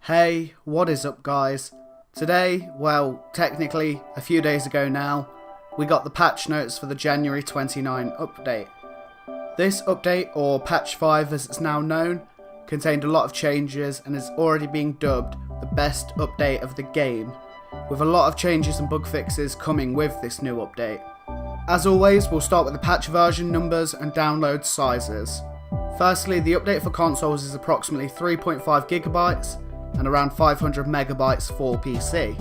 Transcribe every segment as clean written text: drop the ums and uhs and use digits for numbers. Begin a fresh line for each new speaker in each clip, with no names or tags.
Hey, what is up guys? Today, well, technically a few days ago now, we got the patch notes for the January 29 update. This update, or patch 5 as it's now known, contained a lot of changes and is already being dubbed the best update of the game, with a lot of changes and bug fixes coming with this new update. As always, we'll start with the patch version numbers and download sizes. Firstly, the update for consoles is approximately 3.5 gigabytes and around 500 megabytes for PC.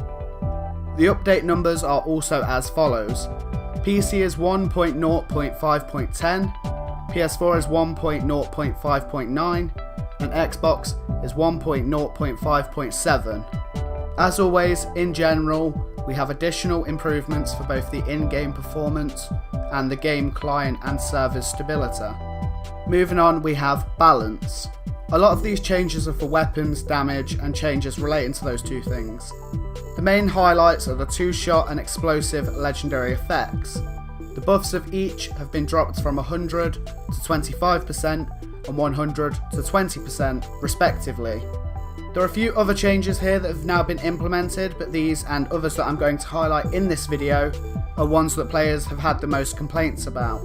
The update numbers are also as follows. PC is 1.0.5.10, PS4 is 1.0.5.9, and Xbox is 1.0.5.7. As always, in general, we have additional improvements for both the in-game performance and the game client and server stability. Moving on, we have balance. A lot of these changes are for weapons, damage, and changes relating to those two things. The main highlights are the 2-shot and explosive legendary effects. The buffs of each have been dropped from 100 to 25% and 100 to 20% respectively. There are a few other changes here that have now been implemented, but these and others that I'm going to highlight in this video are ones that players have had the most complaints about.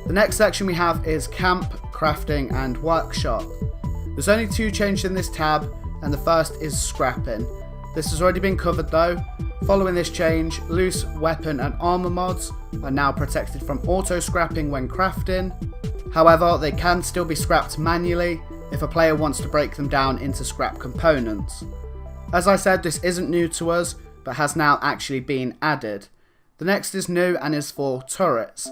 The next section we have is camp, crafting, and workshop. There's only 2 changes in this tab, and the first is scrapping. This has already been covered though. Following this change, loose weapon and armor mods are now protected from auto scrapping when crafting. However, they can still be scrapped manually if a player wants to break them down into scrap components. As I said, this isn't new to us, but has now actually been added. The next is new and is for turrets.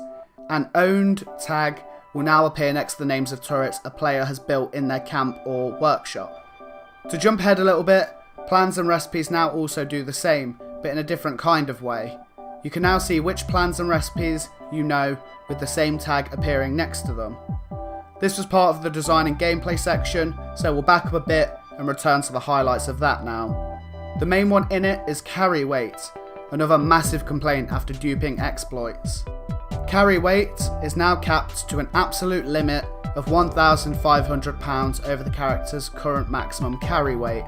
An owned tag will now appear next to the names of turrets a player has built in their camp or workshop. To jump ahead a little bit, plans and recipes now also do the same, but in a different kind of way. You can now see which plans and recipes you know with the same tag appearing next to them. This was part of the design and gameplay section, so we'll back up a bit and return to the highlights of that now. The main one in it is carry weight, another massive complaint after duping exploits. Carry weight is now capped to an absolute limit of £1,500 over the character's current maximum carry weight.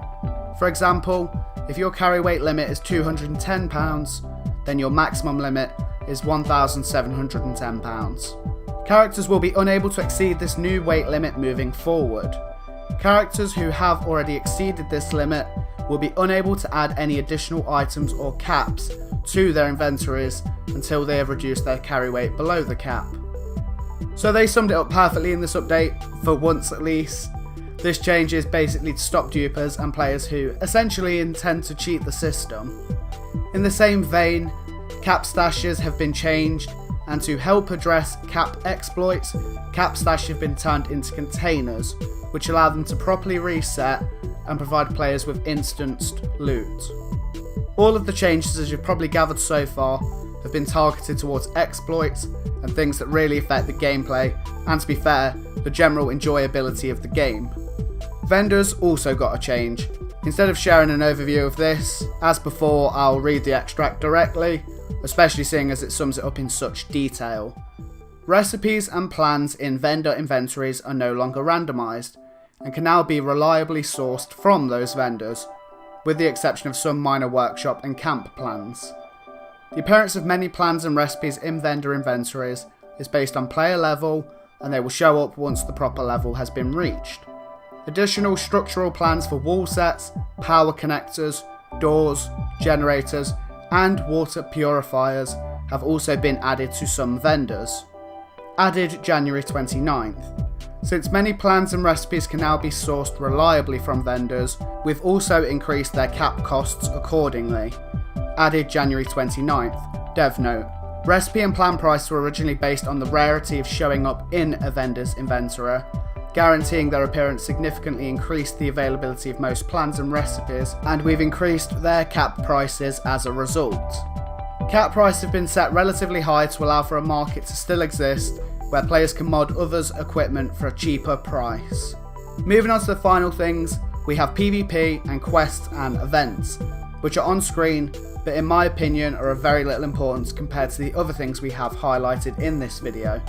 For example, if your carry weight limit is £210, then your maximum limit is £1,710. Characters will be unable to exceed this new weight limit moving forward. Characters who have already exceeded this limit will be unable to add any additional items or caps to their inventories until they have reduced their carry weight below the cap. So they summed it up perfectly in this update, for once at least. This change is basically to stop dupers and players who essentially intend to cheat the system. In the same vein, cap stashes have been changed, and to help address cap exploits, cap stashes have been turned into containers, which allow them to properly reset and provide players with instanced loot. All of the changes, as you've probably gathered so far, have been targeted towards exploits and things that really affect the gameplay and, to be fair, the general enjoyability of the game. Vendors also got a change. Instead of sharing an overview of this, as before, I'll read the extract directly, especially seeing as it sums it up in such detail. Recipes and plans in vendor inventories are no longer randomised and can now be reliably sourced from those vendors, with the exception of some minor workshop and camp plans. The appearance of many plans and recipes in vendor inventories is based on player level, and they will show up once the proper level has been reached. Additional structural plans for wall sets, power connectors, doors, generators, and water purifiers have also been added to some vendors. Added January 29th. Since many plans and recipes can now be sourced reliably from vendors, we've also increased their cap costs accordingly. Added January 29th. Dev note. Recipe and plan prices were originally based on the rarity of showing up in a vendor's inventory. Guaranteeing their appearance significantly increased the availability of most plans and recipes, and we've increased their cap prices as a result. Cap prices have been set relatively high to allow for a market to still exist, where players can mod others' equipment for a cheaper price. Moving on to the final things, we have PvP and quests and events, which are on screen, but in my opinion are of very little importance compared to the other things we have highlighted in this video.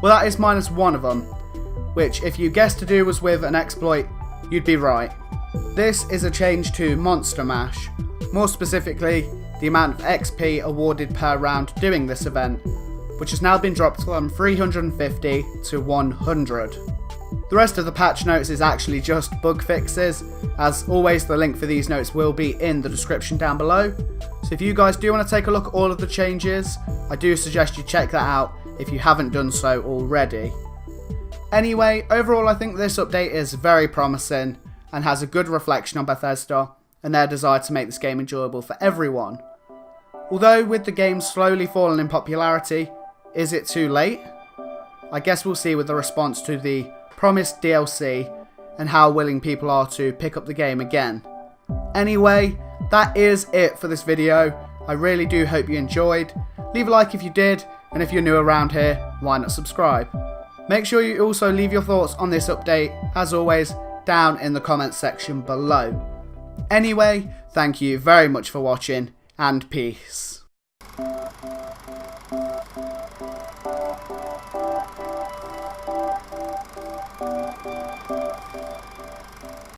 Well, that is minus one of them, which if you guessed to do was with an exploit, you'd be right. This is a change to Monster Mash, more specifically the amount of XP awarded per round doing this event, which has now been dropped from 350 to 100. The rest of the patch notes is actually just bug fixes. As always, the link for these notes will be in the description down below. So if you guys do want to take a look at all of the changes, I do suggest you check that out if you haven't done so already. Anyway, overall I think this update is very promising and has a good reflection on Bethesda and their desire to make this game enjoyable for everyone. Although with the game slowly falling in popularity, is it too late? I guess we'll see with the response to the promised DLC and how willing people are to pick up the game again. Anyway, that is it for this video. I really do hope you enjoyed. Leave a like if you did, and if you're new around here, why not subscribe? Make sure you also leave your thoughts on this update, as always, down in the comments section below. Anyway, thank you very much for watching, and peace.